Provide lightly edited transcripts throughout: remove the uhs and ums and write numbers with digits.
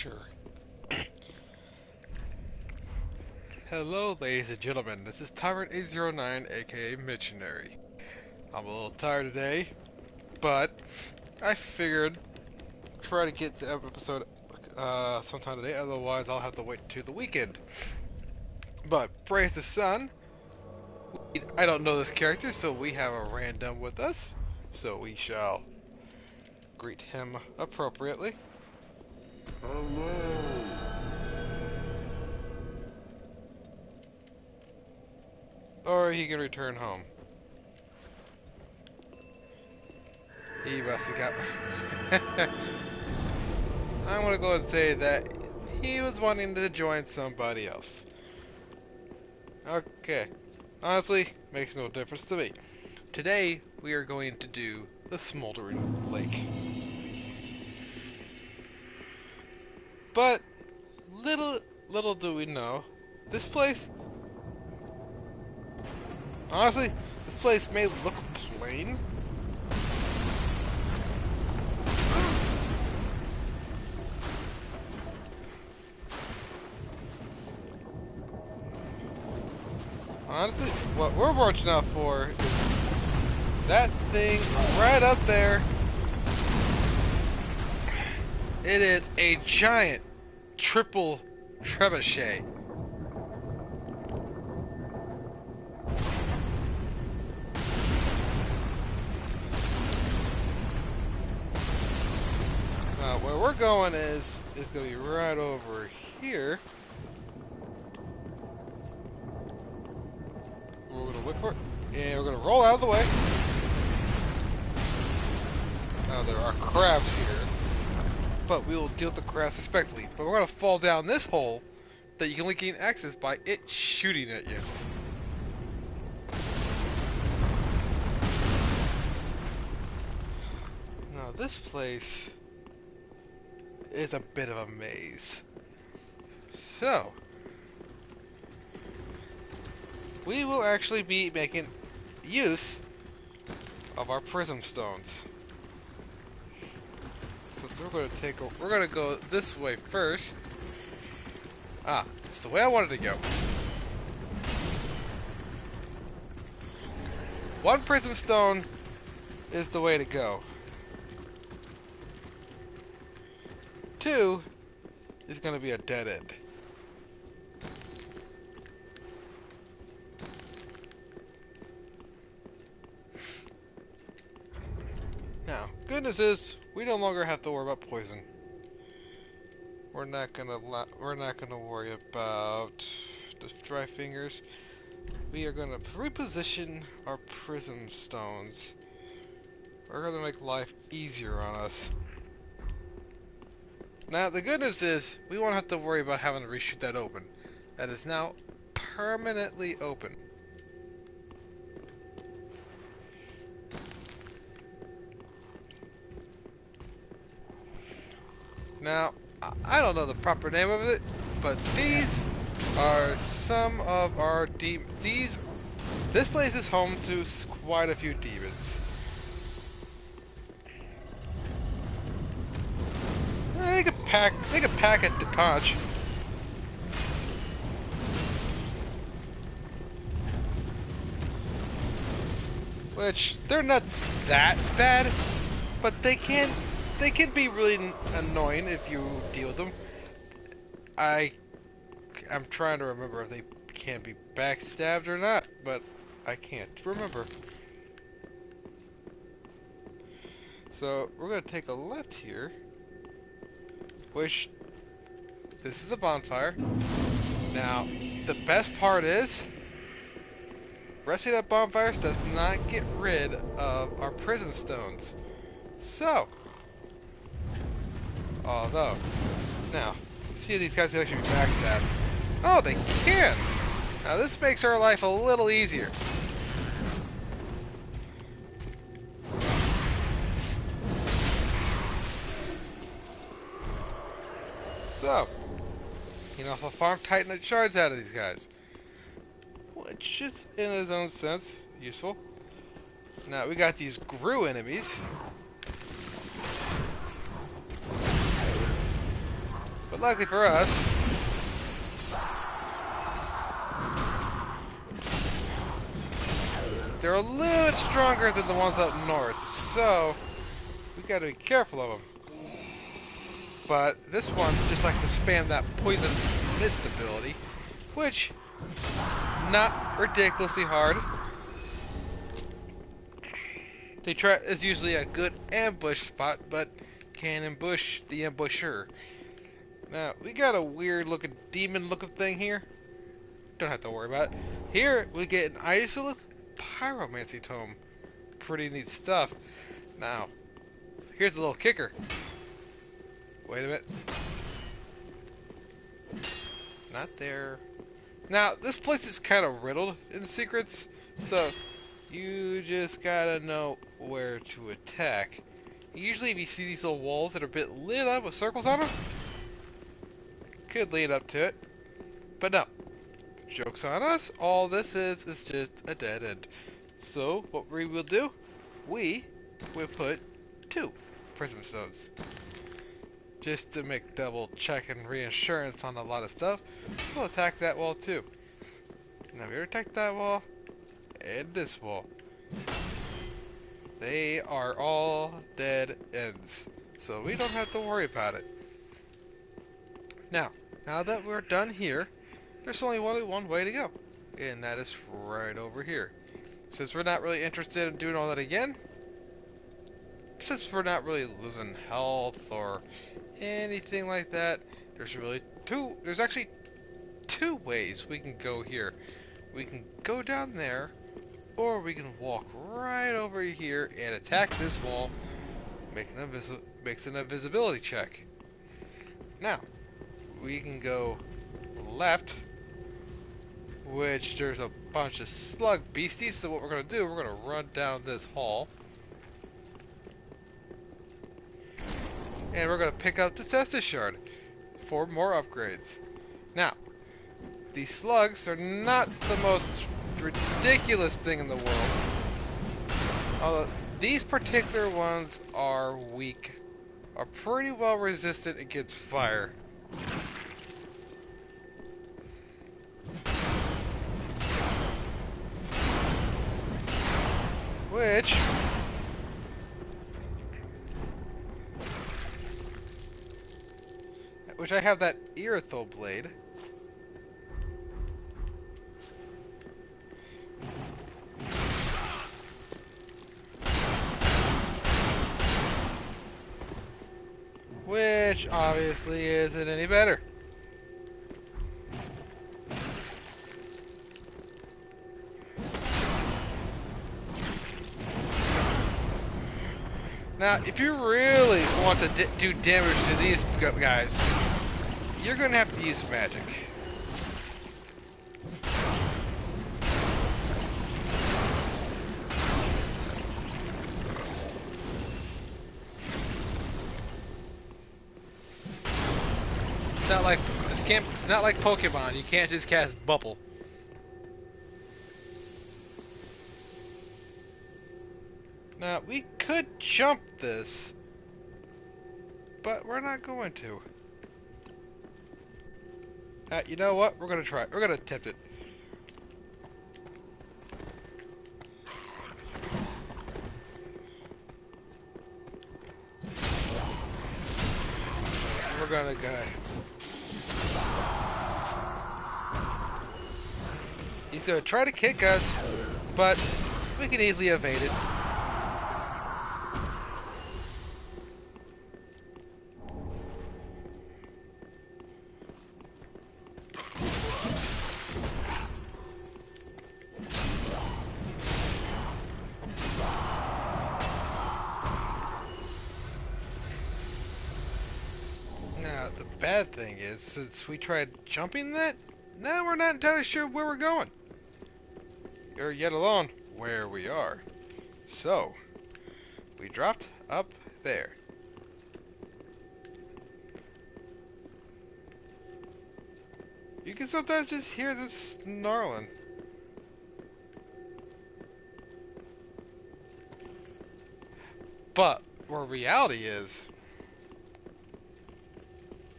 Adventure. Hello, ladies and gentlemen. This is Tyrant809, aka Missionary. I'm a little tired today, but I figured try to get the episode sometime today. Otherwise, I'll have to wait to the weekend. But praise the sun. I don't know this character, so we have a random with us. So we shall greet him appropriately. Hello. Or he can return home. He must have got... I'm gonna go ahead and say that he was wanting to join somebody else. Okay. Honestly, makes no difference to me. Today, we are going to do the Smoldering Lake. But, little do we know, this place... Honestly, this place may look plain. Honestly, what we're watching out for is that thing right up there. It is a giant triple trebuchet. Where we're going is going to be right over here. We're going to wait for it, and we're going to roll out of the way. Now there are crabs here, but we will deal with the crabs respectfully. But we're going to fall down this hole that you can only gain access by it shooting at you. Now this place is a bit of a maze. So, we will actually be making use of our Prism Stones. So we're gonna go this way first. It's the way I wanted to go. One Prism Stone is the way to go. 2 is going to be a dead end. Now, good news is we no longer have to worry about poison. We're not gonna worry about the dry fingers. We are gonna reposition our Prism Stones. We're gonna make life easier on us. Now, the good news is, we won't have to worry about having to reshoot that open. That is now permanently open. Now, I don't know the proper name of it, but these are some of our demons. This place is home to quite a few demons. They could pack a punch. Which they're not that bad, but they can be really annoying if you deal with them. I'm trying to remember if they can be backstabbed or not, but I can't remember. So we're gonna take a left here. Which, this is the bonfire. Now, the best part is, resting at bonfires does not get rid of our Prism Stones. So, although, now, see if these guys can actually be backstabbed. Oh, they can! Now this makes our life a little easier. So, you can also farm Titanite shards out of these guys, which is, in his own sense, useful. Now, we got these Gru enemies. But luckily for us, they're a little bit stronger than the ones up north, so we gotta be careful of them. But this one just likes to spam that poison mist ability, which, not ridiculously hard. They try is usually a good ambush spot, but can ambush the ambusher. Now, we got a weird looking demon looking thing here. Don't have to worry about it. Here, we get an Isolith Pyromancy Tome. Pretty neat stuff. Now, here's the little kicker. Wait a minute. Not there. Now, this place is kind of riddled in secrets, so you just gotta know where to attack. Usually if you see these little walls that are a bit lit up with circles on them, could lead up to it. But no. Joke's on us. All this is just a dead end. So, what we will do, we will put 2 Prism Stones. Just to make double check and reassurance on a lot of stuff, we'll attack that wall too. Now we attack that wall, and this wall. They are all dead ends, so we don't have to worry about it. Now that we're done here, there's only one way to go, and that is right over here. Since we're not really interested in doing all that again, since we're not really losing health or anything like that, there's actually 2 ways we can go here. We can go down there, or we can walk right over here and attack this wall, makes an invisibility check. Now, we can go left, which there's a bunch of slug beasties, so what we're going to do, we're going to run down this hall. And we're going to pick up the Cestus Shard for more upgrades. Now, these slugs are not the most ridiculous thing in the world. Although, these particular ones are weak. Are pretty well resistant against fire. Which I have that Irithol blade. Which obviously isn't any better. Now, if you really want to do damage to these guys, you're going to have to use magic. It's not like Pokemon. You can't just cast Bubble. Now, we could jump this, but we're not going to. You know what? We're going to try it. We're going to attempt it. We're going to go. He's going to try to kick us, but we can easily evade it. Now, the bad thing is, since we tried jumping that, now we're not entirely sure where we're going. Or yet alone, where we are. So, we dropped up there. You can sometimes just hear this snarling. But, where reality is,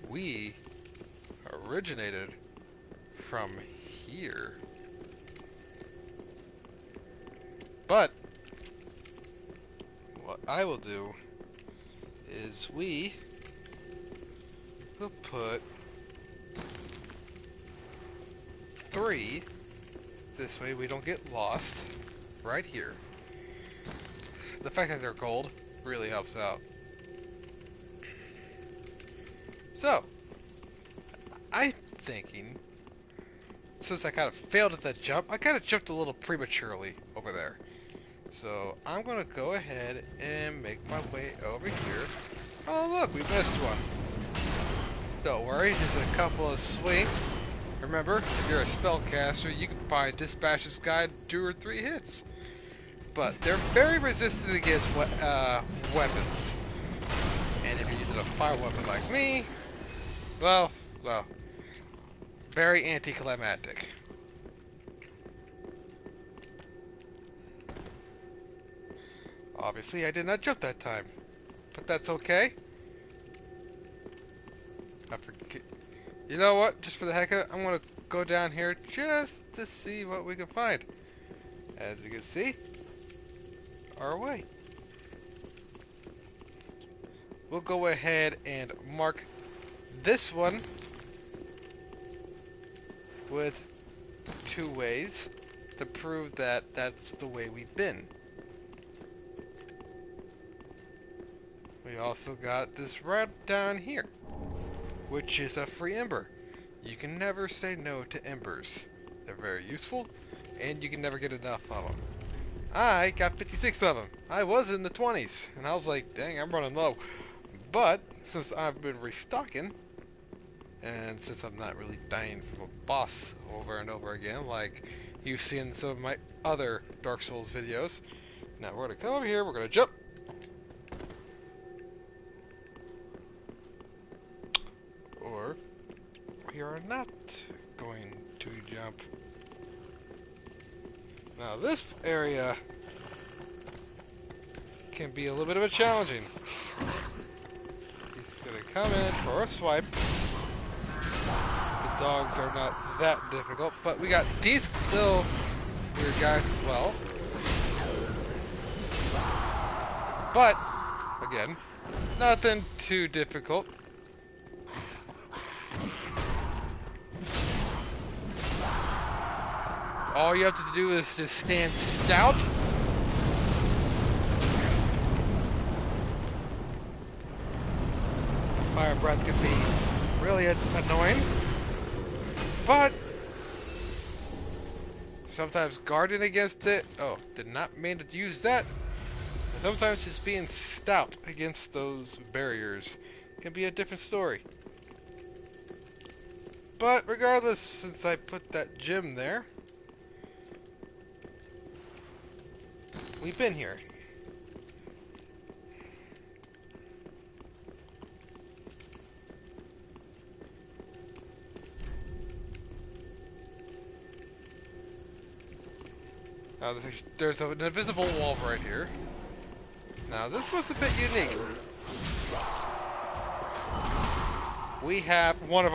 we originated from here. But what I will do is we will put 3, this way we don't get lost, right here. The fact that they're gold really helps out. So, I'm thinking, since I kind of failed at that jump, I kind of jumped a little prematurely over there. So, I'm going to go ahead and make my way over here. Oh look, we missed one. Don't worry, there's a couple of swings. Remember, if you're a spellcaster, you can buy Dispatch's Guide 2 or 3 hits. But they're very resistant against weapons. And if you're using a fire weapon like me, well, very anticlimactic. Obviously, I did not jump that time, but that's okay. I forget. You know what? Just for the heck of it, I'm gonna go down here just to see what we can find. As you can see, our way. We'll go ahead and mark this one with 2 ways to prove that that's the way we've been. We also got this right down here, which is a free ember. You can never say no to embers. They're very useful, and you can never get enough of them. I got 56 of them. I was in the 20s, and I was like, dang, I'm running low. But, since I've been restocking, and since I'm not really dying from a boss over and over again, like you've seen in some of my other Dark Souls videos, now we're going to come over here, we're going to jump. Or, we are not going to jump. Now this area can be a little bit of a challenging. He's going to come in for a swipe. The dogs are not that difficult, but we got these little weird guys as well. But, again, nothing too difficult. All you have to do is just stand stout. Fire breath can be really annoying, but sometimes guarding against it. Oh, did not mean to use that. Sometimes just being stout against those barriers can be a different story. But regardless, since I put that gem there, we've been here. Now there's an invisible wall right here. Now this was a bit unique. We have one of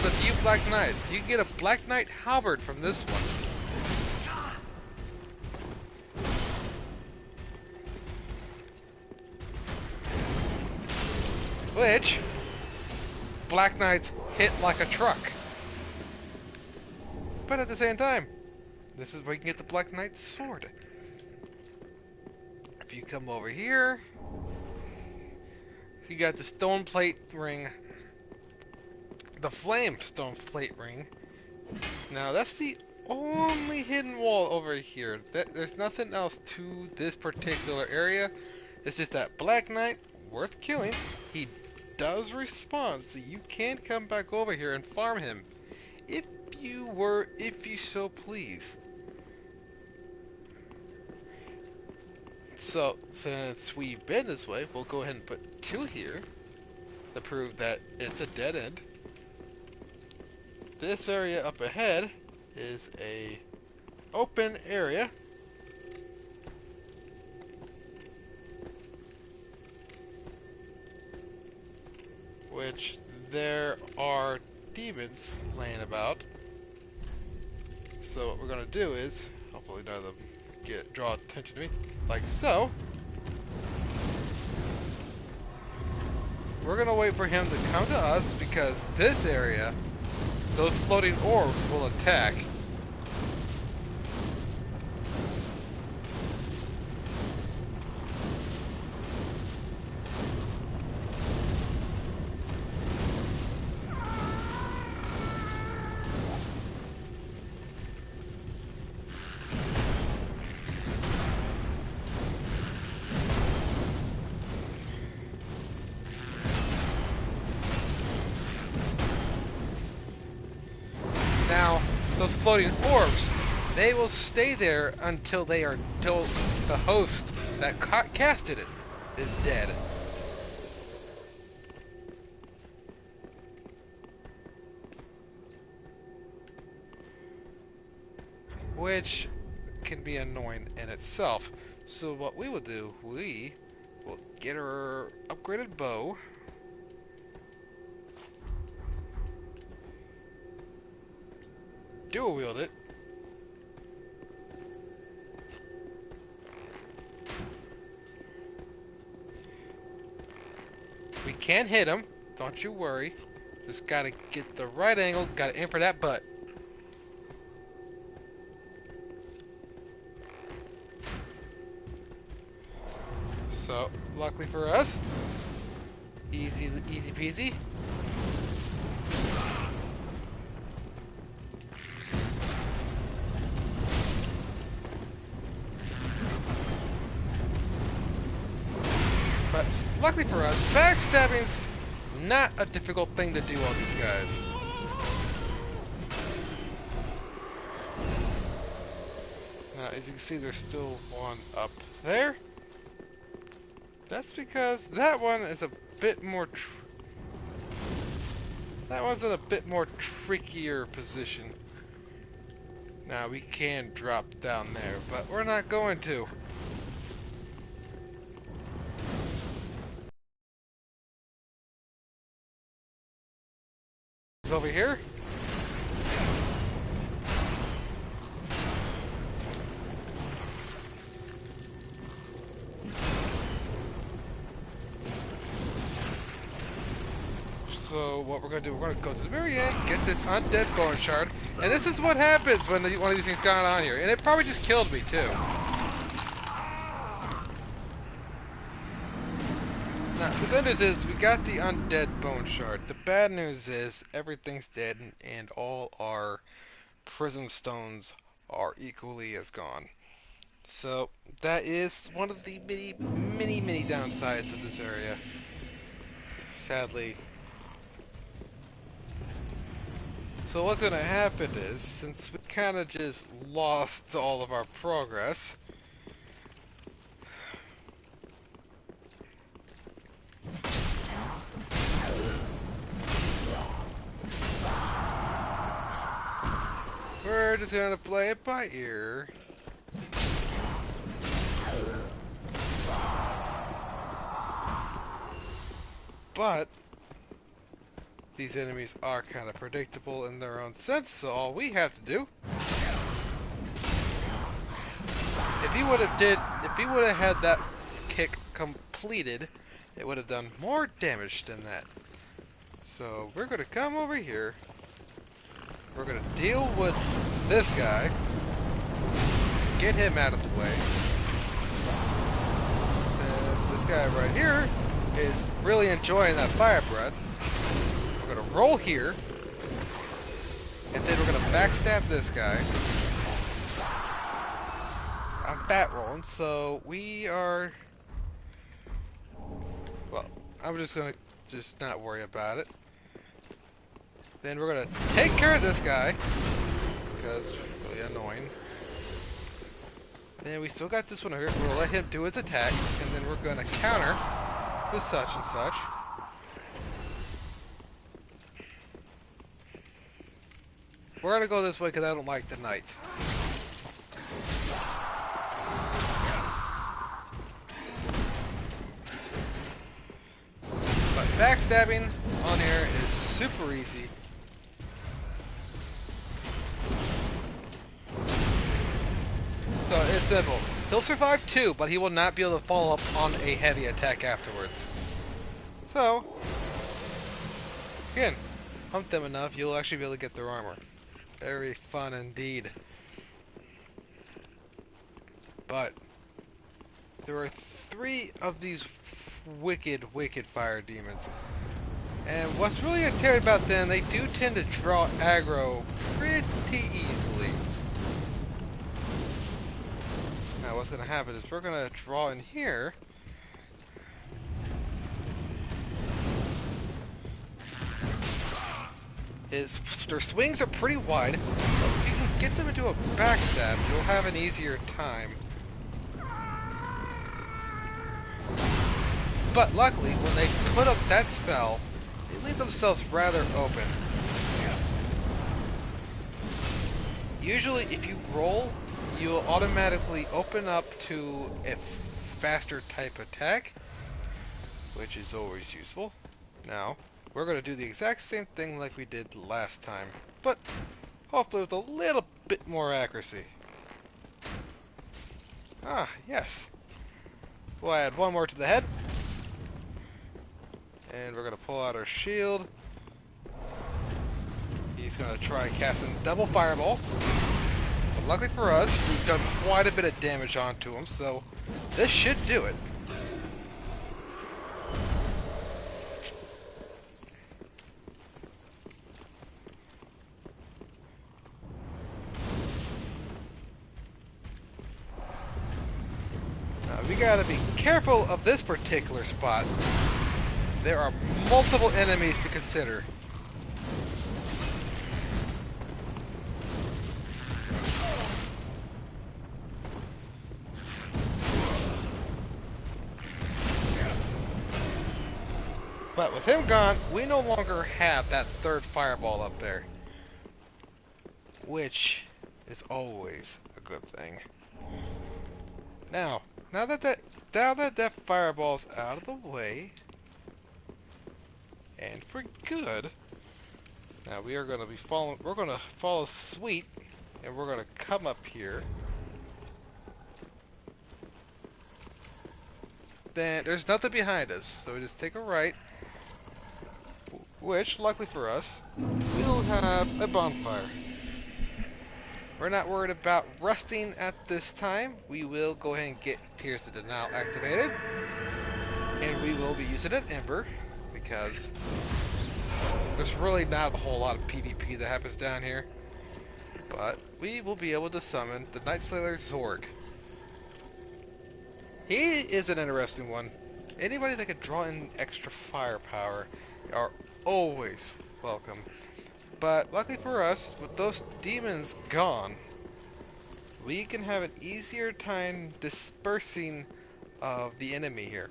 the few Black Knights. You can get a Black Knight halberd from this one. Which, Black Knights hit like a truck. But at the same time, this is where you can get the Black Knight's sword. If you come over here, you got the stone plate ring, the flame stone plate ring. Now that's the only hidden wall over here. There's nothing else to this particular area. It's just that Black Knight, worth killing. He does respawn, so you can come back over here and farm him if you so please. So since we've been this way, we'll go ahead and put 2 here to prove that it's a dead end. This area up ahead is a open area. Which there are demons laying about. So what we're gonna do is, hopefully none of them draw attention to me, like so. We're gonna wait for him to come to us because this area, those floating orbs will attack. Now, those floating orbs, they will stay there until the host that casted it is dead. Which can be annoying in itself. So what we will do, we will get our upgraded bow. Dual wield it. We can hit him, don't you worry. Just gotta get the right angle, gotta aim for that butt. So, luckily for us, easy peasy. But luckily for us, backstabbing's not a difficult thing to do on these guys. Now, as you can see, there's still one up there. That's because that one is a bit more. That one's in a bit more trickier position. Now we can drop down there, but we're not going to. It's over here. So what we're going to do, we're going to go to the very end, get this undead bone shard, and this is what happens when one of these things got on here. And it probably just killed me too. Now, the good news is we got the undead bone shard. The bad news is everything's dead and all our Prism Stones are equally as gone. So that is one of the many downsides of this area. Sadly. So what's going to happen is, since we kind of just lost all of our progress, we're just going to play it by ear. But these enemies are kind of predictable in their own sense, so all we have to do, if he would have had that kick completed, it would have done more damage than that. So we're gonna come over here. We're gonna deal with this guy, get him out of the way. Since this guy right here is really enjoying that fire breath, we're gonna roll here, and then we're gonna backstab this guy. I'm bat rolling, so we are. Well, I'm just gonna not worry about it. Then we're gonna take care of this guy because it's really annoying. Then we still got this one over here. We'll let him do his attack, and then we're gonna counter with such and such. We're gonna go this way because I don't like the knight. But backstabbing on here is super easy. So it's simple. He'll survive 2, but he will not be able to follow up on a heavy attack afterwards. So, again, hunt them enough, you'll actually be able to get their armor. Very fun indeed. But there are 3 of these wicked fire demons. And what's really irritating about them, they do tend to draw aggro pretty easily. Now what's going to happen is we're going to draw in here. Their swings are pretty wide, but if you can get them into a backstab, you'll have an easier time. But luckily, when they put up that spell, they leave themselves rather open. Usually, if you roll, you'll automatically open up to a faster type attack, which is always useful. Now, we're going to do the exact same thing like we did last time, but hopefully with a little bit more accuracy. Ah, yes. We'll add 1 more to the head. And we're going to pull out our shield. He's going to try casting double fireball. But luckily for us, we've done quite a bit of damage onto him, so this should do it. Now, we gotta be careful of this particular spot. There are multiple enemies to consider. But with him gone, we no longer have that 3rd fireball up there. Which is always a good thing. Now that fireball's out of the way, and for good, now we're going to follow Sweet, and we're going to come up here. Then there's nothing behind us, so we just take a right, which, luckily for us, we'll have a bonfire. We're not worried about rusting at this time. We will go ahead and get Tears of Denial activated. And we will be using an Ember, because there's really not a whole lot of PvP that happens down here. But we will be able to summon the Night Slayer Zorg. He is an interesting one. Anybody that could draw in extra firepower are always welcome. But luckily for us, with those demons gone, we can have an easier time dispersing of the enemy here.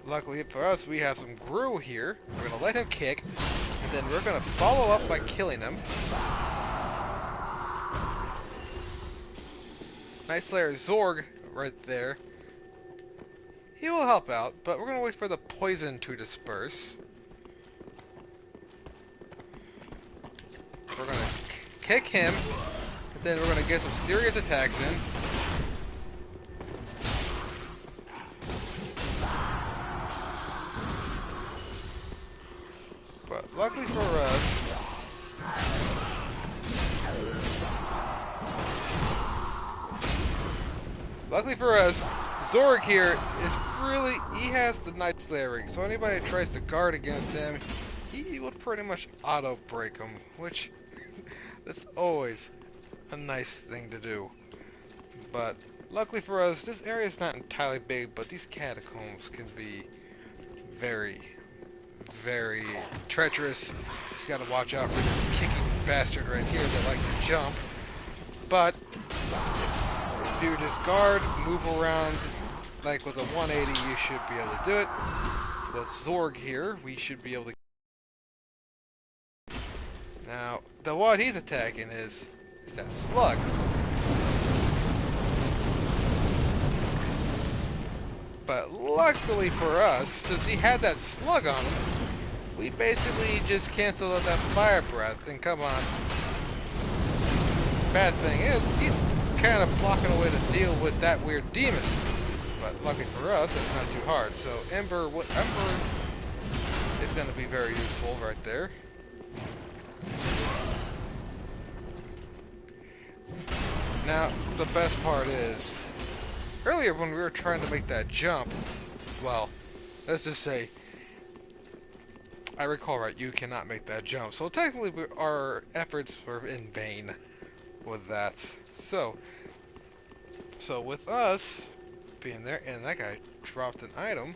Luckily for us, we have some Gru here. We're going to let him kick, and then we're going to follow up by killing him. Night Slayer Zorg right there. He will help out, but we're going to wait for the poison to disperse. We're going to kick him, and then we're going to get some serious attacks in. But luckily for us, Zorg here is really, he has the Night Slayer ring, so anybody that tries to guard against him, he will pretty much auto-break him, which, that's always a nice thing to do. But, luckily for us, this area is not entirely big, but these catacombs can be very, very treacherous. Just gotta watch out for this kicking bastard right here that likes to jump. But, if you just guard, move around, like with a 180, you should be able to do it. With Zorg here, we should be able to. Now, the what he's attacking is that slug. But luckily for us, since he had that slug on him, we basically just canceled out that fire breath. And come on. Bad thing is, he's kind of blocking a way to deal with that weird demon. But luckily for us, it's not too hard. So Ember is going to be very useful right there. Now, the best part is, earlier when we were trying to make that jump, well, let's just say, I recall right, you cannot make that jump. So technically our efforts were in vain with that. So with us being there, and that guy dropped an item,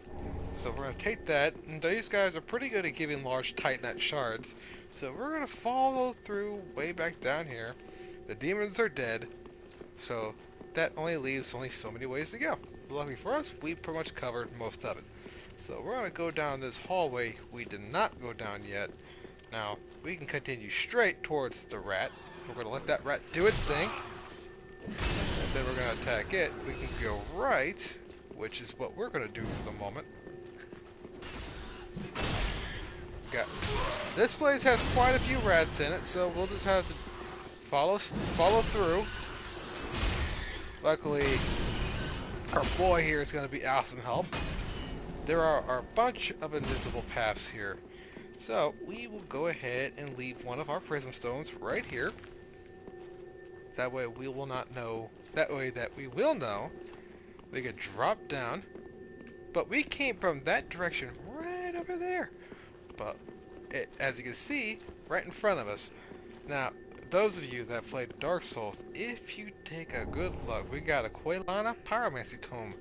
so we're going to take that, and these guys are pretty good at giving large titanite shards, so we're going to follow through way back down here. The demons are dead, so that only leaves only so many ways to go. Luckily for us, we pretty much covered most of it. So we're going to go down this hallway we did not go down yet. Now, we can continue straight towards the rat. We're going to let that rat do its thing. And then we're going to attack it. We can go right, which is what we're going to do for the moment. This place has quite a few rats in it, so we'll just have to follow through. Luckily, our boy here is going to be awesome help. There are a bunch of invisible paths here. So, we will go ahead and leave one of our Prism Stones right here. That way we will not know. That way that we will know. We could drop down. But we came from that direction right over there. But, as you can see, right in front of us. Now, those of you that played Dark Souls, if you take a good look, we got a Quelana Pyromancy Tome.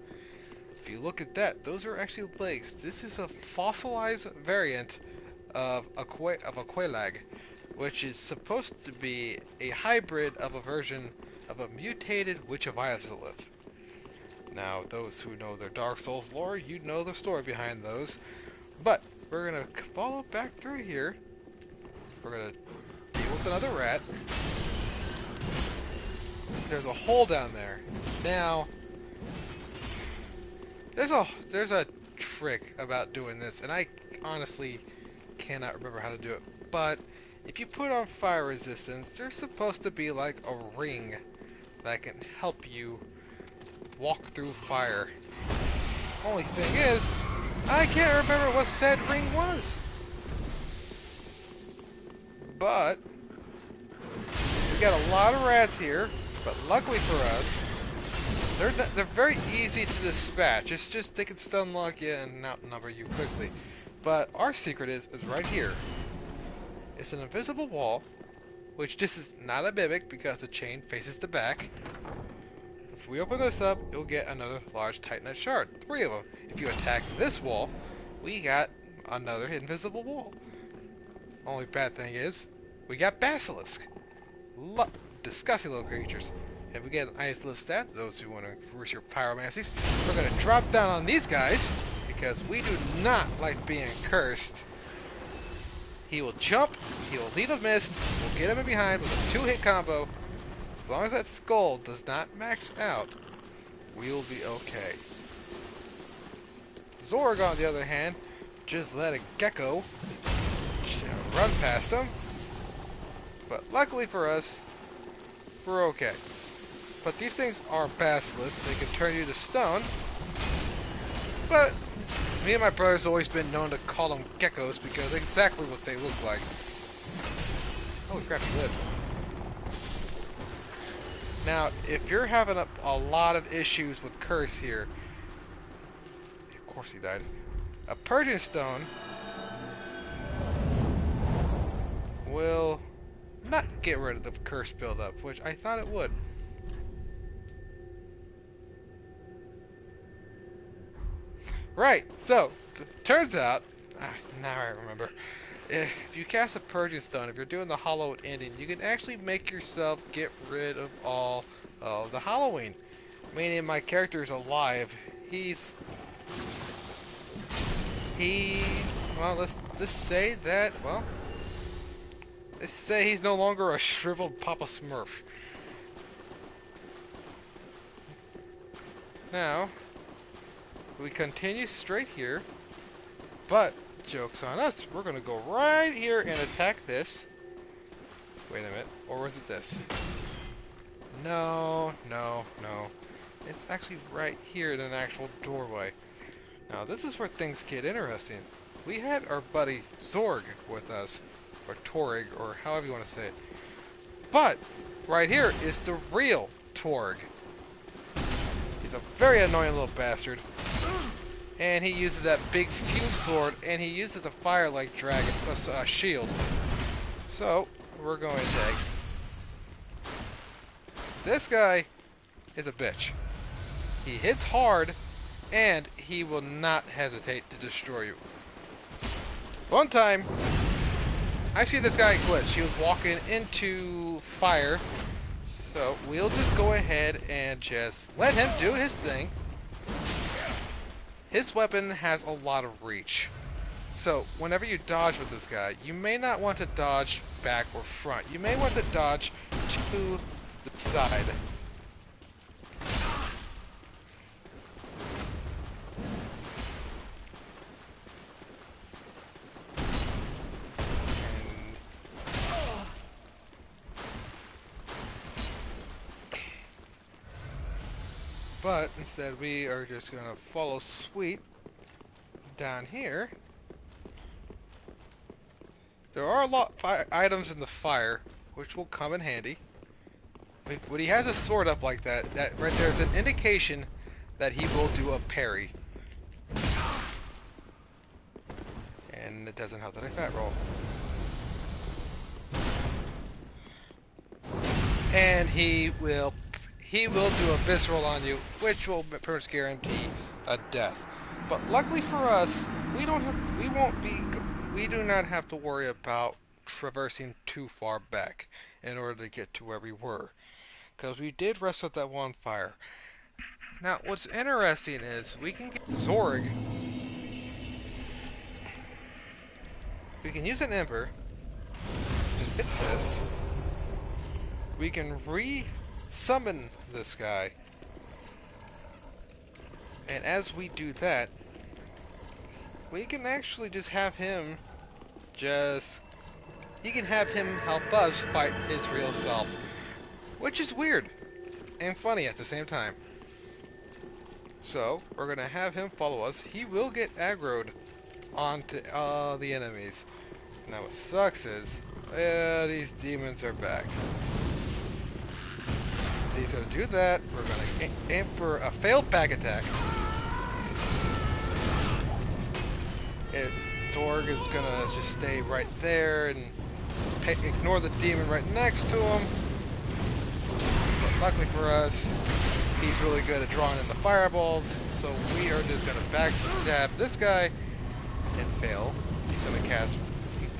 If you look at that, those are actually legs. This is a fossilized variant of a Quelag, which is supposed to be a hybrid of a version of a mutated Witch of Izalith. Now, those who know their Dark Souls lore, you know the story behind those. But, we're going to follow back through here. We're going to deal with another rat. There's a hole down there. Now, there's a trick about doing this, and I honestly cannot remember how to do it. But if you put on fire resistance, there's supposed to be like a ring that can help you walk through fire. Only thing is, I can't remember what said ring was. But we got a lot of rats here, but luckily for us, they're very easy to dispatch. It's just they can stun lock you and outnumber you quickly. But our secret is right here. It's an invisible wall, which this is not a mimic because the chain faces the back. If we open this up, you'll get another large titanite shard. 3 of them. If you attack this wall, we got another invisible wall. Only bad thing is, we got basilisk. Disgusting little creatures. If we get an ice list stat, those who want to reverse your pyromancies, we're going to drop down on these guys, because we do not like being cursed. He will jump, he will lead a mist, we'll get him in behind with a 2-hit combo. As long as that skull does not max out, we will be okay. Zorg, on the other hand, just let a gecko run past him. But luckily for us, we're okay. But these things are basilisk. They can turn you to stone. But me and my brother's always been known to call them geckos because that's exactly what they look like. Holy crap, he lived. Now, if you're having a lot of issues with curse here, of course he died. A purging stone will not get rid of the curse buildup, which I thought it would. Right, so, turns out, now I remember, if you cast a Purging Stone, if you're doing the Hallowed ending, you can actually make yourself get rid of all of the Halloween. Meaning my character is alive. Well, let's just say that, well, let's say he's no longer a shriveled Papa Smurf. Now, we continue straight here, but joke's on us. We're gonna go right here and attack this. Wait a minute, or was it this? No, no, no. It's actually right here in an actual doorway. Now this is where things get interesting. We had our buddy Zorg with us, or Torg, or however you want to say it. But right here is the real Torg. He's a very annoying little bastard. And he uses that big fume sword, and he uses a fire-like dragon, shield. So, we're going to take... This guy is a bitch. He hits hard, and he will not hesitate to destroy you. One time, I see this guy glitch. He was walking into fire, so we'll just go ahead and just let him do his thing. His weapon has a lot of reach. So, whenever you dodge with this guy, you may not want to dodge back or front. You may want to dodge to the side. But instead we are just going to follow Sweet down here. There are a lot of items in the fire, which will come in handy. When he has a sword up like that, that right there is an indication that he will do a parry. And it doesn't help that I fat roll. And he will do a visceral on you, which will pretty much guarantee a death. But luckily for us, we do not have to worry about traversing too far back in order to get to where we were, because we did rest at that one fire. Now, what's interesting is we can get Zorg. We can use an Ember and hit this. We can re-summon this guy, and as we do that, we can actually just have him help us fight his real self, which is weird and funny at the same time. So we're gonna have him follow us. He will get aggroed onto the enemies. Now what sucks is these demons are back. He's going to do that. We're going to aim for a failed back attack. Zorg is going to just stay right there and ignore the demon right next to him. But luckily for us, he's really good at drawing in the fireballs, so we are just going to backstab this guy and fail. He's going to cast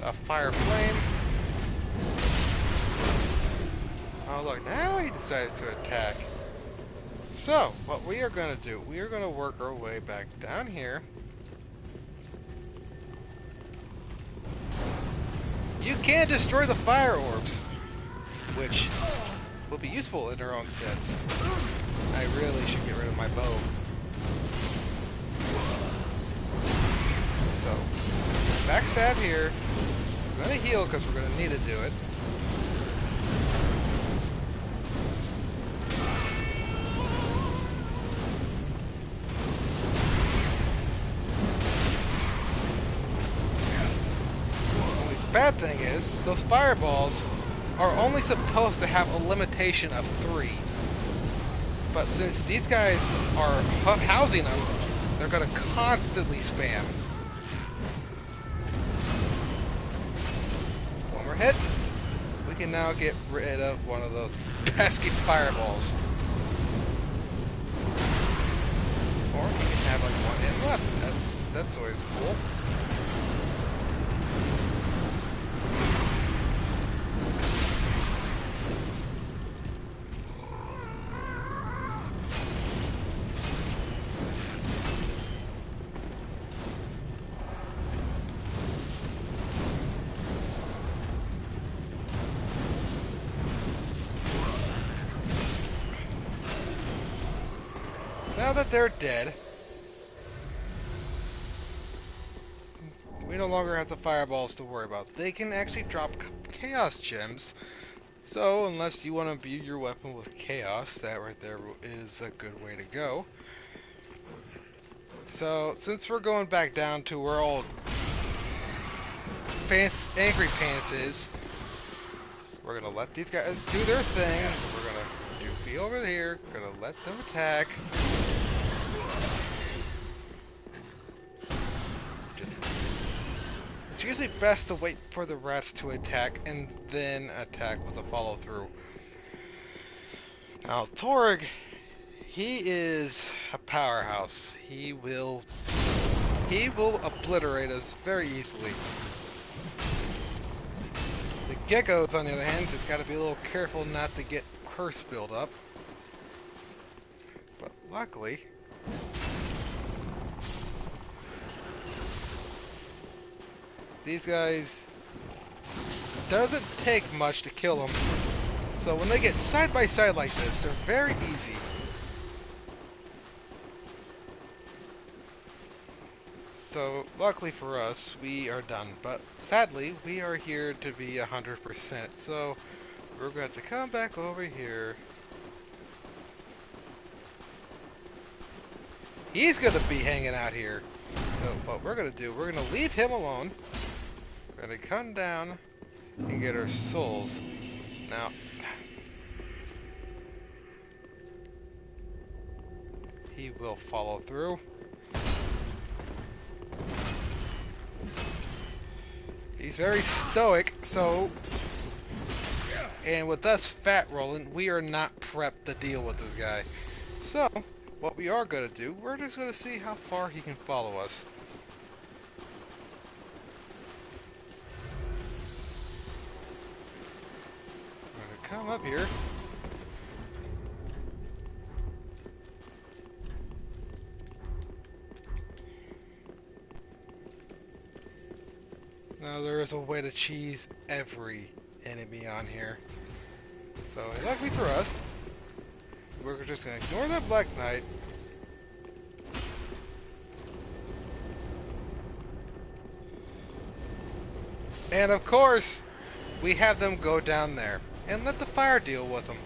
a fire flame. Oh look, now he decides to attack. So, what we are going to do, we are going to work our way back down here. You can destroy the fire orbs, which will be useful in their own sense. I really should get rid of my bow. So, backstab here. We're going to heal because we're going to need to do it. Bad thing is, those fireballs are only supposed to have a limitation of 3. But since these guys are housing them, they're going to constantly spam. One more hit. We can now get rid of one of those pesky fireballs. Or you can have like one hit left. That's always cool. Now that they're dead, we no longer have the fireballs to worry about. They can actually drop chaos gems. So, unless you want to imbue your weapon with chaos, that right there is a good way to go. So, since we're going back down to where old Angry Pants is, we're gonna let these guys do their thing. We're gonna be over here, gonna let them attack. It's usually best to wait for the rats to attack and then attack with a follow through. Now, Torg, he is a powerhouse. He will obliterate us very easily. The geckos, on the other hand, just gotta be a little careful not to get curse build up. But luckily, these guys, doesn't take much to kill them. So when they get side by side like this, they're very easy. So luckily for us, we are done. But sadly, we are here to be 100%. So we're going to come back over here. He's going to be hanging out here. So what we're going to do, we're going to leave him alone. We're going to come down and get our souls. Now, he will follow through. He's very stoic, so... And with us fat rolling, we are not prepped to deal with this guy. So, what we are going to do, we're just going to see how far he can follow us. We're going to come up here. Now there is a way to cheese every enemy on here. So luckily for us, we're just going to ignore that Black Knight. And of course, we have them go down there and let the fire deal with them.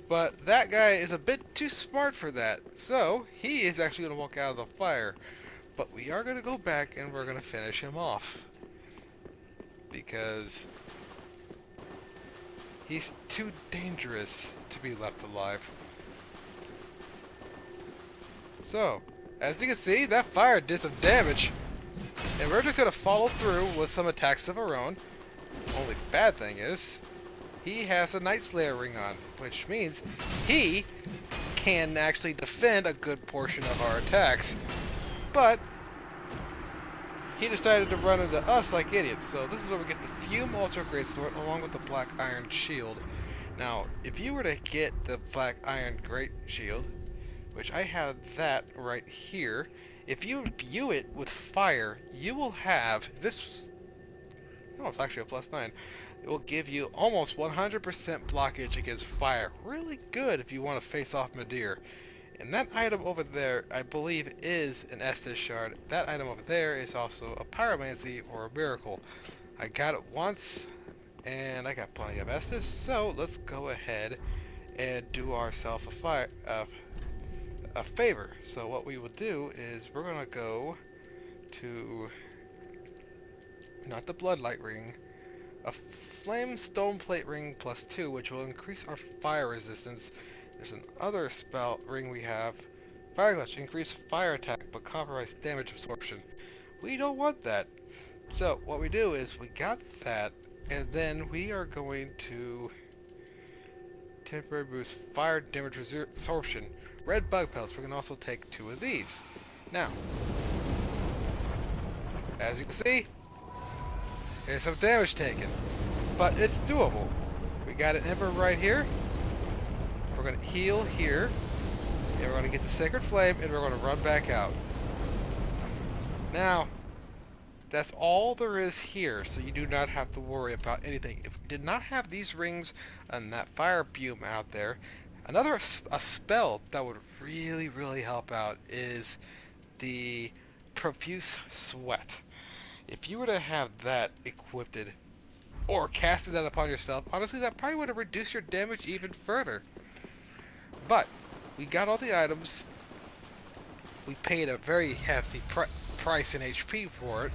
But that guy is a bit too smart for that, so he is actually going to walk out of the fire. But we are going to go back and we're going to finish him off. Because he's too dangerous to be left alive. So, as you can see, that fire did some damage. And we're just going to follow through with some attacks of our own. Only bad thing is, he has a Night Slayer ring on, which means he can actually defend a good portion of our attacks. But he decided to run into us like idiots, so this is where we get the Fume Ultra Greatsword along with the Black Iron Shield. Now, if you were to get the Black Iron Great Shield, which I have that right here, if you imbue it with fire, you will have this. Oh, it's actually a +9. It will give you almost 100% blockage against fire. Really good if you want to face off Midir. And that item over there, I believe, is an Estus Shard. That item over there is also a Pyromancy or a Miracle. I got it once, and I got plenty of Estus, so let's go ahead and do ourselves a favor. So what we will do is we're going to go to, not the Bloodlight Ring, a Flame Stone Plate Ring +2, which will increase our fire resistance. There's another spell ring we have. Fire Clutch, increase fire attack but compromise damage absorption. We don't want that. So what we do is we got that, and then we are going to temporary boost fire damage absorption. Red bug pelts. We can also take 2 of these. Now, as you can see, there's some damage taken, but it's doable. We got an Emperor right here. We're going to heal here, and we're going to get the Sacred Flame, and we're going to run back out. Now, that's all there is here, so you do not have to worry about anything. If we did not have these rings and that fire bume out there, A spell that would really help out is the Profuse Sweat. If you were to have that equipped or casted that upon yourself, honestly, that probably would have reduced your damage even further. But we got all the items. We paid a very hefty price in HP for it,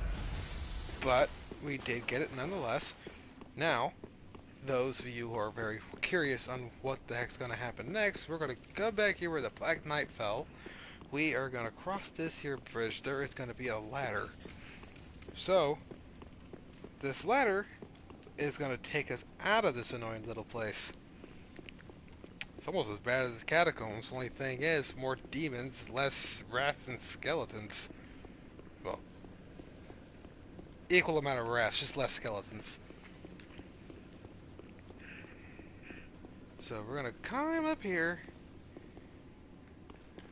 but we did get it nonetheless. Now, those of you who are very curious on what the heck's going to happen next, we're going to go back here where the Black Knight fell. We are going to cross this here bridge. There is going to be a ladder. So, this ladder is going to take us out of this annoying little place. It's almost as bad as the catacombs. The only thing is, more demons, less rats and skeletons. Well, equal amount of rats, just less skeletons. So we're going to climb up here.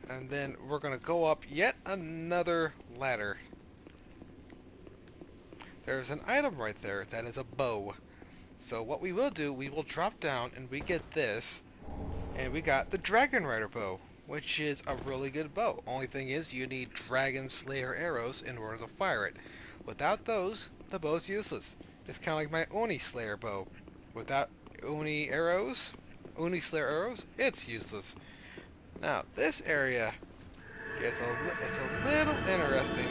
And then we're going to go up yet another ladder. There's an item right there that is a bow. So what we will do, we will drop down and we get this. And we got the Dragon Rider bow, which is a really good bow. Only thing is, you need Dragon Slayer arrows in order to fire it. Without those, the bow's useless. It's kind of like my Oni Slayer bow. Without Oni Slayer arrows, it's useless. Now, this area is a little interesting.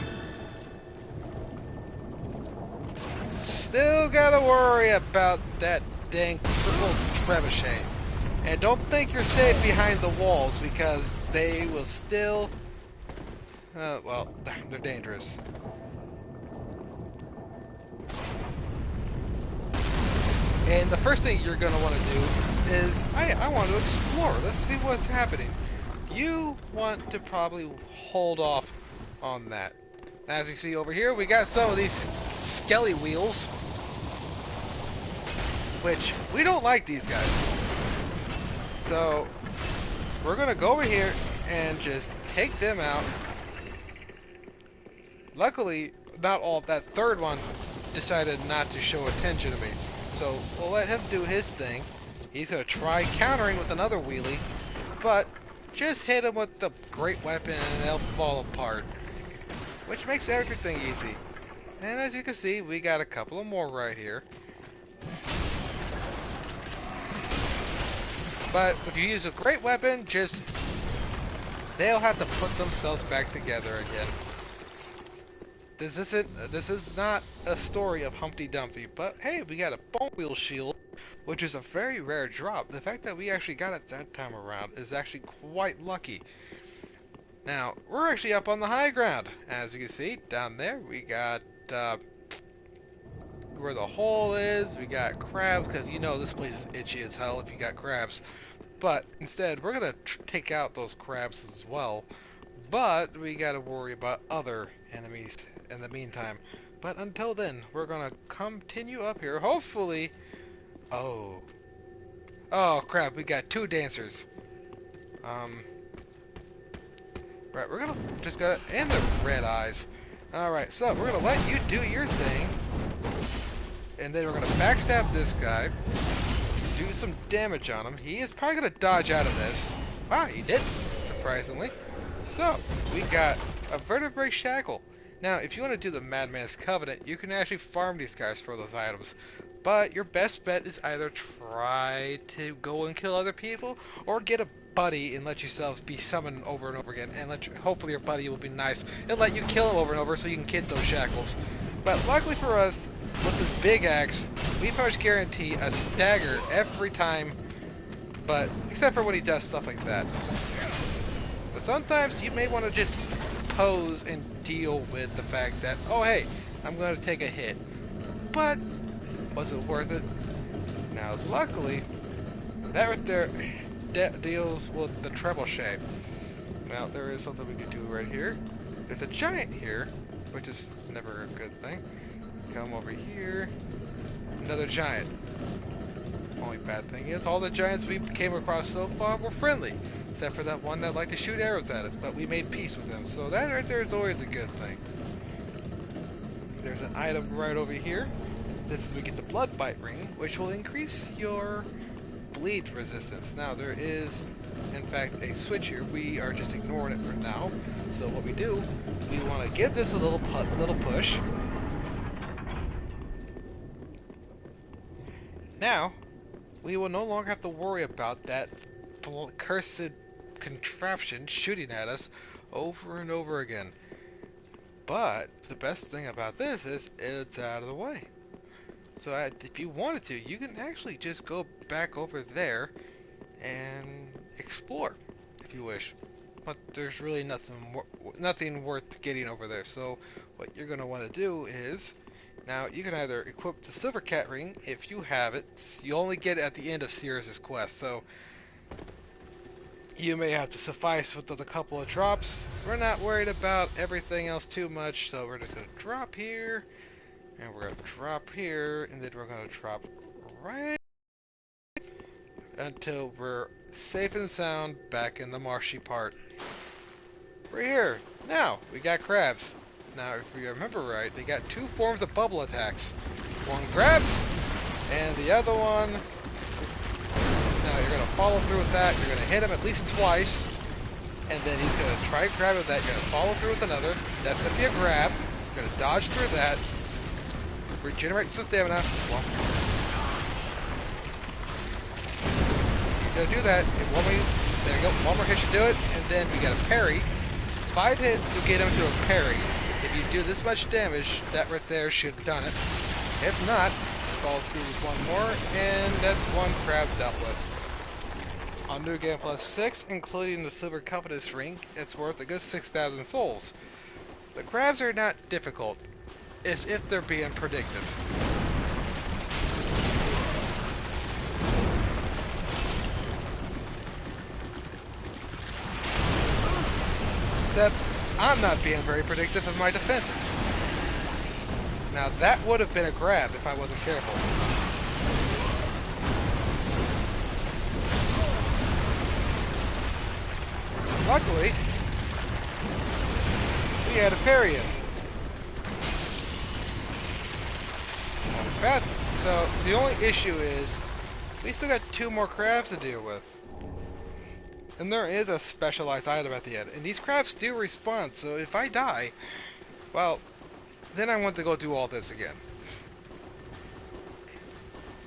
Still gotta worry about that dang triple trebuchet. And don't think you're safe behind the walls, because they will still... well, they're dangerous. And the first thing you're going to want to do is, I want to explore. Let's see what's happening. You want to probably hold off on that. As you see over here, we got some of these skelly wheels. Which, we don't like these guys. So, we're going to go over here and just take them out. Luckily, not all, that third one decided not to show attention to me. So, we'll let him do his thing. He's going to try countering with another wheelie. But, just hit him with the great weapon and they'll fall apart. Which makes everything easy. And as you can see, we got a couple of more right here. But if you use a great weapon, they'll have to put themselves back together again. This is not a story of Humpty Dumpty, but hey, we got a bone wheel shield, which is a very rare drop. The fact that we actually got it that time around is actually quite lucky. Now, we're actually up on the high ground. As you can see, down there, we got where the hole is, we got crabs, because you know this place is itchy as hell if you got crabs. But instead, we're going to take out those crabs as well. But we got to worry about other enemies in the meantime. But until then, we're going to continue up here. Hopefully... Oh, crap, we got two dancers. Right, we're gonna just gotta... And the red eyes. Alright, so we're gonna let you do your thing. And then we're gonna backstab this guy. Do some damage on him. He is probably gonna dodge out of this. Wow, he did, surprisingly. So, we got a vertebrae shackle. Now, if you want to do the Madman's Covenant, you can actually farm these guys for those items. But your best bet is either try to go and kill other people, or get a buddy and let yourself be summoned over and over again, and hopefully your buddy will be nice and let you kill him over and over so you can get those shackles. But luckily for us, with this big axe, we pretty much guarantee a stagger every time, but except for when he does stuff like that. But sometimes you may want to just pose and deal with the fact that, oh hey, I'm going to take a hit. But was it worth it? Now luckily, that right there deals with the trebuchet. Now there is something we can do right here. There's a giant here, which is never a good thing. Come over here. Another giant. Only bad thing is all the giants we came across so far were friendly, except for that one that liked to shoot arrows at us, but we made peace with them. So that right there is always a good thing. There's an item right over here. This is we get the blood bite ring, which will increase your bleed resistance. Now there is, in fact, a switch here. We are just ignoring it for now. So what we do, we want to give this a little push. Now, we will no longer have to worry about that cursed contraption shooting at us over and over again. But the best thing about this is it's out of the way. So if you wanted to, you can actually just go back over there and explore, if you wish. But there's really nothing worth getting over there. So what you're going to want to do is, now you can either equip the Silver Cat Ring if you have it. You only get it at the end of Cirrus's quest, so you may have to suffice with a couple of drops. We're not worried about everything else too much, so we're just going to drop here, and we're going to drop here, and then we're going to drop right until we're safe and sound back in the marshy part. We're here. Now, we got crabs. Now, if we remember right, they got two forms of bubble attacks. One grabs, and the other one... Now, you're going to follow through with that. You're going to hit him at least twice, and then he's going to try to grab with that. You're going to follow through with another. That's going to be a grab. You're going to dodge through that. Regenerate some stamina. He's going to do that. There you go. One more hit should do it, and then we got a parry. 5 hits to get him to a parry. If you do this much damage, that right there should have done it. If not, let's follow through with one more, and that's one crab dealt with. On NG+6, including the Silver Covetous Ring, it's worth a good 6,000 souls. The crabs are not difficult. It's if they're being predictive. Except, I'm not being very predictive of my defenses. Now that would have been a grab if I wasn't careful. Luckily, we had a parry in. Not bad. So the only issue is we still got 2 more crabs to deal with. And there is a specialized item at the end. And these crabs do respawn, so if I die, well, then I want to go do all this again.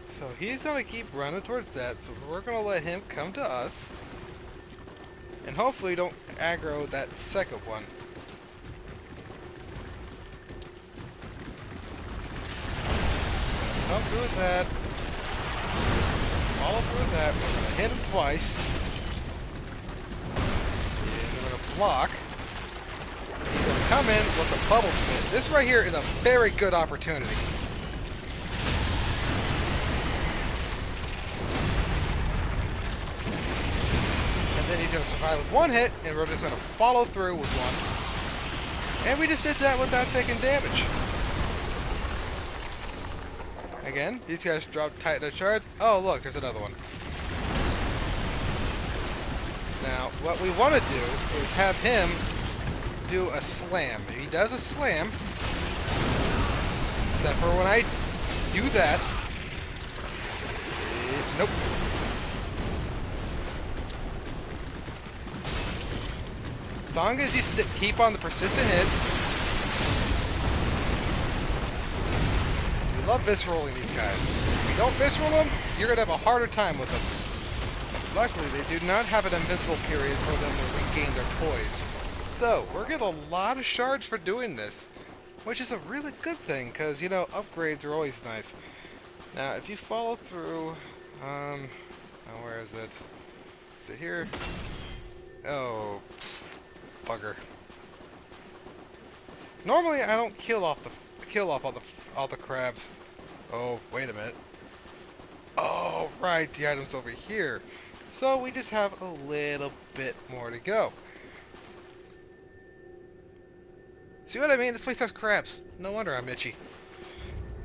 So he's going to keep running towards that, so we're going to let him come to us. And hopefully don't aggro that second one. So come through with that. Follow through with that. We're going to hit him twice. Block. He's going to come in with a bubble spin. This right here is a very good opportunity. And then he's going to survive with 1 hit, and we're just going to follow through with 1. And we just did that without taking damage. Again, these guys drop tight their shards. Oh, look, there's another one. Now, what we want to do is have him do a slam. If he does a slam, except for when I do that, nope. As long as you keep on the persistent hit, we love visceralling these guys. If you don't visceral them, you're going to have a harder time with them. Luckily, they do not have an invincible period for them to regain their poise. So, we're getting a lot of shards for doing this, which is a really good thing, because, you know, upgrades are always nice. Now, if you follow through, oh, where is it? Is it here? Oh, bugger. Normally, I don't kill off all the crabs. Oh, wait a minute. Oh, right, the item's over here. So we just have a little bit more to go. See what I mean? This place has crabs. No wonder I'm itchy.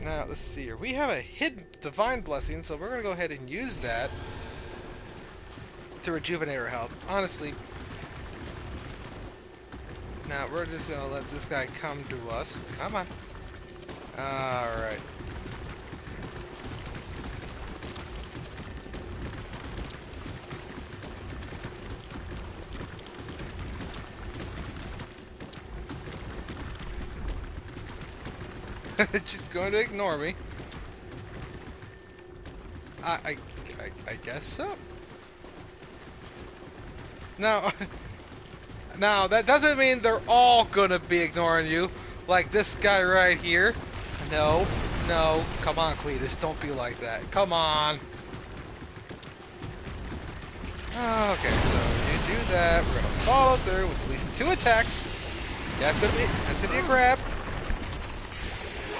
Now, let's see here. We have a hidden divine blessing, so we're going to go ahead and use that to rejuvenate our health. Honestly. Now, we're just going to let this guy come to us. Come on. Alright. just going to ignore me. I guess so. Now, now that doesn't mean they're all gonna be ignoring you, like this guy right here. No, no, come on, Cletus, don't be like that. Come on. Okay, so you do that. We're gonna follow through with at least 2 attacks. That's gonna be a grab,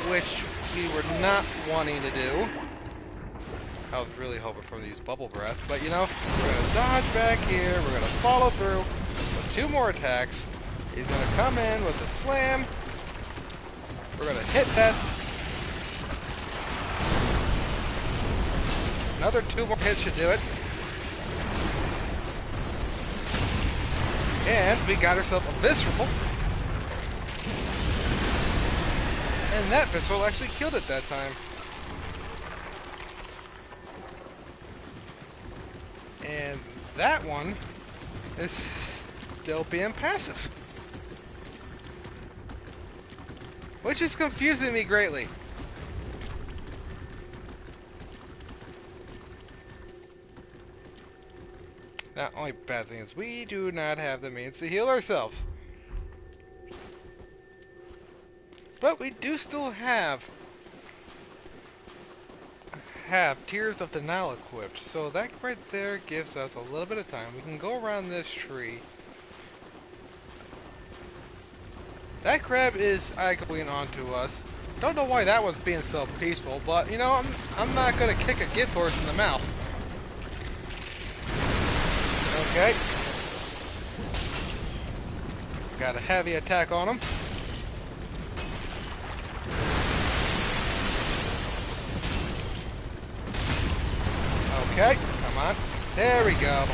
which we were not wanting to do. I was really hoping for these bubble breath, but you know, we're gonna dodge back here. We're gonna follow through with 2 more attacks. He's gonna come in with a slam. We're gonna hit that. Another 2 more hits should do it. And we got ourselves a visceral. And that visceral actually killed it that time. And that one is still being passive. Which is confusing me greatly. Now, only bad thing is we do not have the means to heal ourselves. But we do still have Tears of Denial equipped, so that right there gives us a little bit of time. We can go around this tree. That crab is going onto us. Don't know why that one's being so peaceful, but you know, I'm not gonna kick a gift horse in the mouth. Okay. Got a heavy attack on him. Okay, come on. There we go.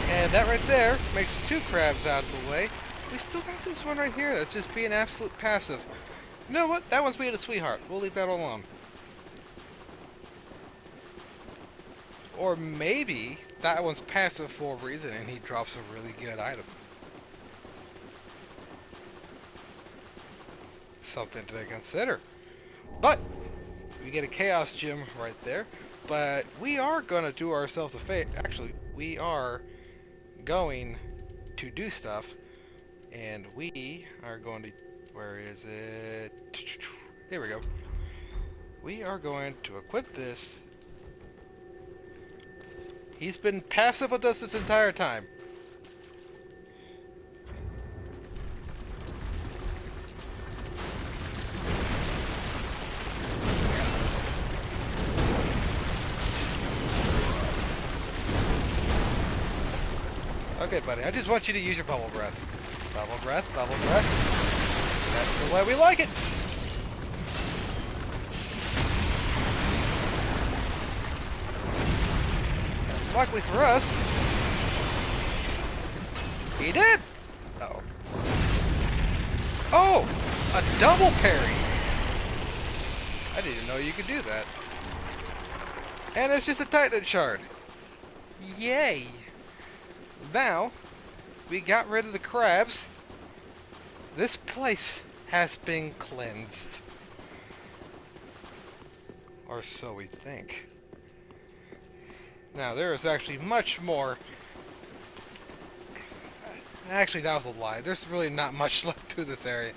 And that right there makes 2 crabs out of the way. We still got this one right here that's just being absolute passive. You know what? That one's being a sweetheart. We'll leave that alone. Or maybe that one's passive for a reason and he drops a really good item. Something to consider. But we get a Chaos Gem right there. But we are going to do ourselves a favor. Actually, we are going to do stuff. And we are going to... Where is it? Here we go. We are going to equip this. He's been passive with us this entire time. Okay, buddy, I just want you to use your bubble breath. Bubble breath, bubble breath. That's the way we like it. Luckily for us, he did! Uh-oh. Oh! A double parry! I didn't even know you could do that. And it's just a Titan shard. Yay! Now, we got rid of the crabs. This place has been cleansed. Or so we think. Now, there is actually much more. Actually, that was a lie. There's really not much left to this area.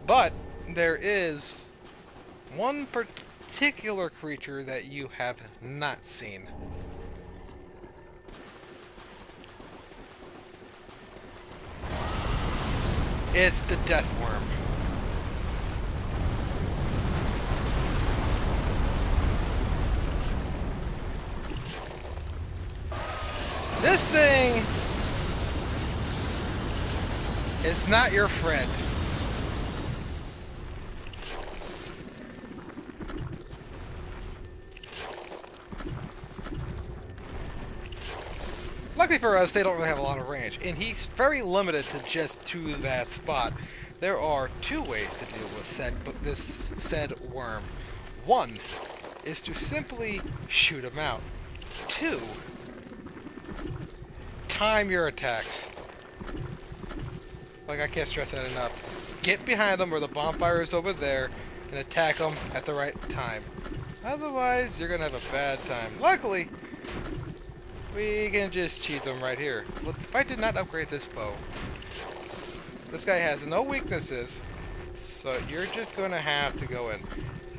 But, there is one particular creature that you have not seen. It's the Death Worm. This thing is not your friend. Luckily for us, they don't really have a lot of range, and he's very limited to just to that spot. There are 2 ways to deal with this said worm. 1 is to simply shoot him out. 2, time your attacks. Like, I can't stress that enough. get behind them where the bonfire is over there and attack them at the right time. Otherwise, you're gonna have a bad time. Luckily, we can just cheese them right here. Well, if I did not upgrade this bow, this guy has no weaknesses, so you're just gonna have to go in.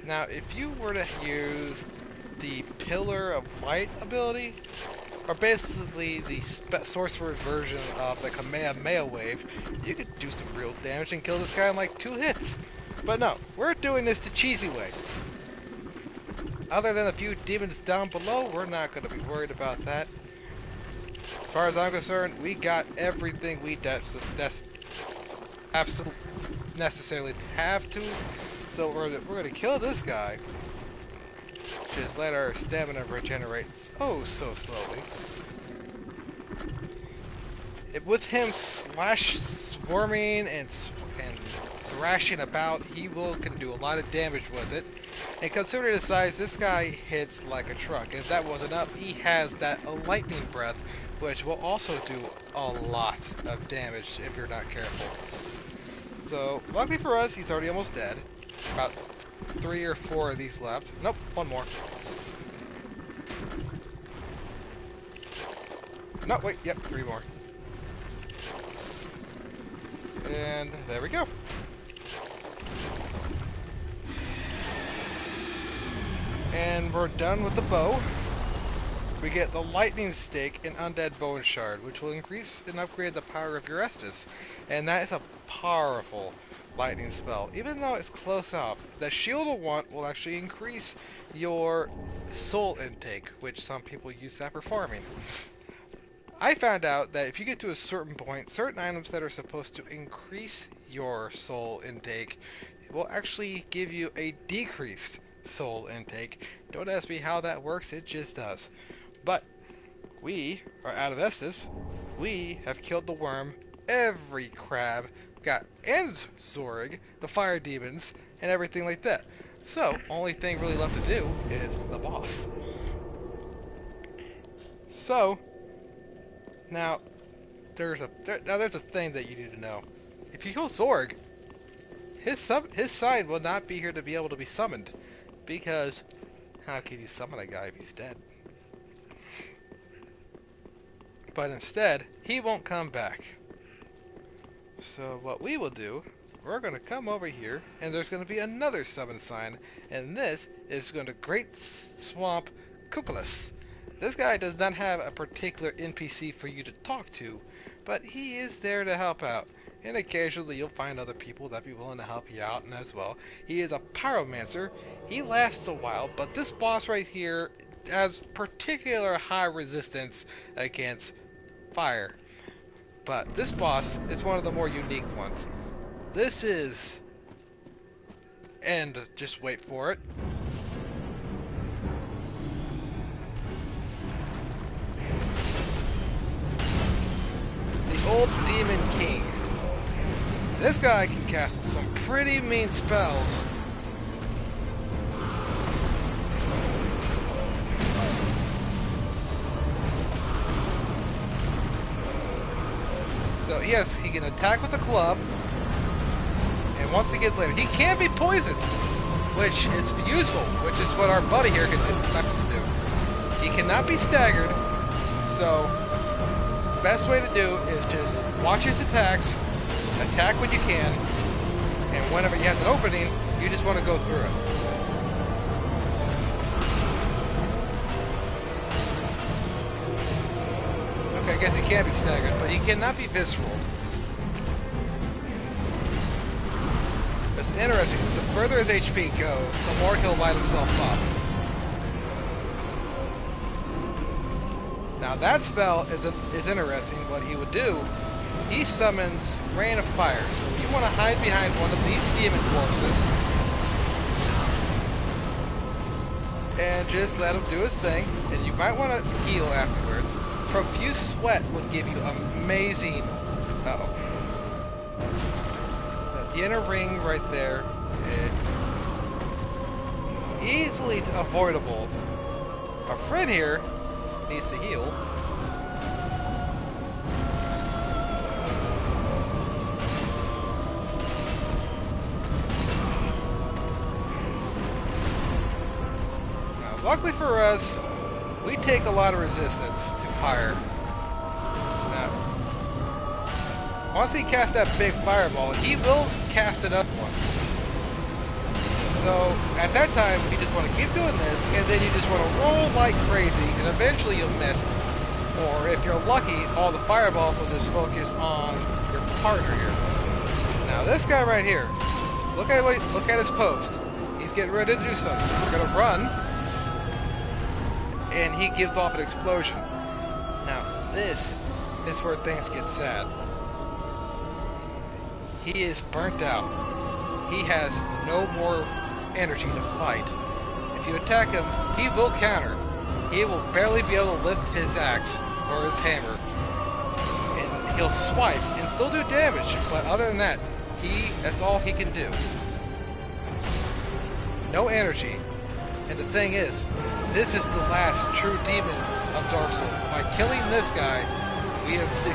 Now, if you were to use the Pillar of Light ability, or basically the sorcerer's version of the Kamehameha wave, you could do some real damage and kill this guy in like 2 hits. But no, we're doing this the cheesy way. Other than a few demons down below, we're not going to be worried about that. As far as I'm concerned, we got everything we that's absolutely necessarily have to. So we're going to kill this guy. Just let our stamina regenerate oh so slowly. With him swarming and thrashing about, he can do a lot of damage with it. And considering the size, this guy hits like a truck. If that wasn't enough, he has that lightning breath, which will also do a lot of damage if you're not careful. So, luckily for us, he's already almost dead. About 3 or 4 of these left. Nope, 1 more. No, wait, yep, 3 more. And there we go. And we're done with the bow. We get the lightning stake and undead bone shard, which will increase and upgrade the power of your Estus. And that is a powerful lightning spell. Even though it's close up, the shield of want will actually increase your soul intake, which some people use that for farming. I found out that if you get to a certain point, certain items that are supposed to increase your soul intake will actually give you a decreased soul intake. Don't ask me how that works, it just does. But we are out of Estus. We have killed the worm, every crab, and Zorg, the fire demons, and everything like that. So, only thing really left to do is the boss. So, now there's a thing that you need to know. If you kill Zorg, his side will not be here to be able to be summoned, because how can you summon a guy if he's dead? But instead, he won't come back. So what we will do, we're going to come over here, and there's going to be another summon sign, and this is going to Great Swamp Kukulus. This guy does not have a particular NPC for you to talk to, but he is there to help out. And occasionally you'll find other people that be willing to help you out and as well. He is a pyromancer. He lasts a while, but this boss right here has particular high resistance against fire. But this boss is one of the more unique ones. This is... and just wait for it. The old Demon King. This guy can cast some pretty mean spells. So yes, he can attack with a club, and once he gets later, he can be poisoned, which is useful, which is what our buddy here expects to do. He cannot be staggered, so best way to do is just watch his attacks, attack when you can, and whenever he has an opening, you just want to go through it. Okay, I guess he can be staggered, but he cannot be visceral. It's interesting, the further his HP goes, the more he'll light himself up. Now that spell is interesting. What he would do, he summons Rain of Fire. So if you want to hide behind one of these demon corpses and just let him do his thing, and you might want to heal afterwards. Profuse Sweat would give you amazing... The inner ring right there, easily avoidable. Our friend here needs to heal. Luckily for us, we take a lot of resistance to fire. Now, once he casts that big fireball, he will cast another one. So, at that time, you just want to keep doing this, and then you just want to roll like crazy, and eventually you'll miss. Or, if you're lucky, all the fireballs will just focus on your partner here. Now, this guy right here, look at his post. He's getting ready to do something. We're gonna run, and he gives off an explosion. Now, this is where things get sad. He is burnt out. He has no more energy to fight. If you attack him, he will counter. He will barely be able to lift his axe or his hammer. And he'll swipe and still do damage, but other than that, that's all he can do. No energy. And the thing is, this is the last true demon of Dark Souls. By killing this guy, we have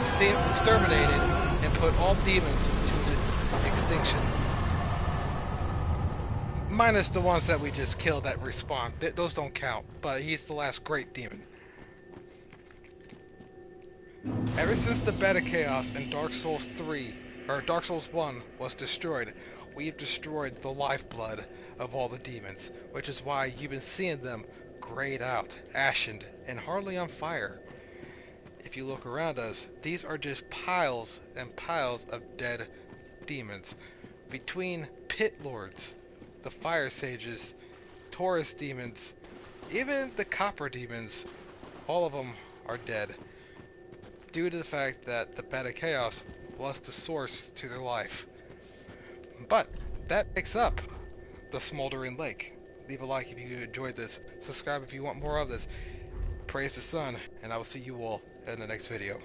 exterminated and put all demons to extinction. Minus the ones that we just killed that respawn. Those don't count, but he's the last great demon. Ever since the Bed of Chaos in Dark Souls 3, or Dark Souls 1 was destroyed, we've destroyed the lifeblood of all the demons, which is why you've been seeing them grayed out, ashened, and hardly on fire. If you look around us, these are just piles and piles of dead demons. Between pit lords, the fire sages, Taurus demons, even the copper demons, all of them are dead. Due to the fact that the Bed of Chaos was the source to their life. But that makes up the Smoldering Lake. Leave a like if you enjoyed this. Subscribe if you want more of this. Praise the sun, and I will see you all in the next video.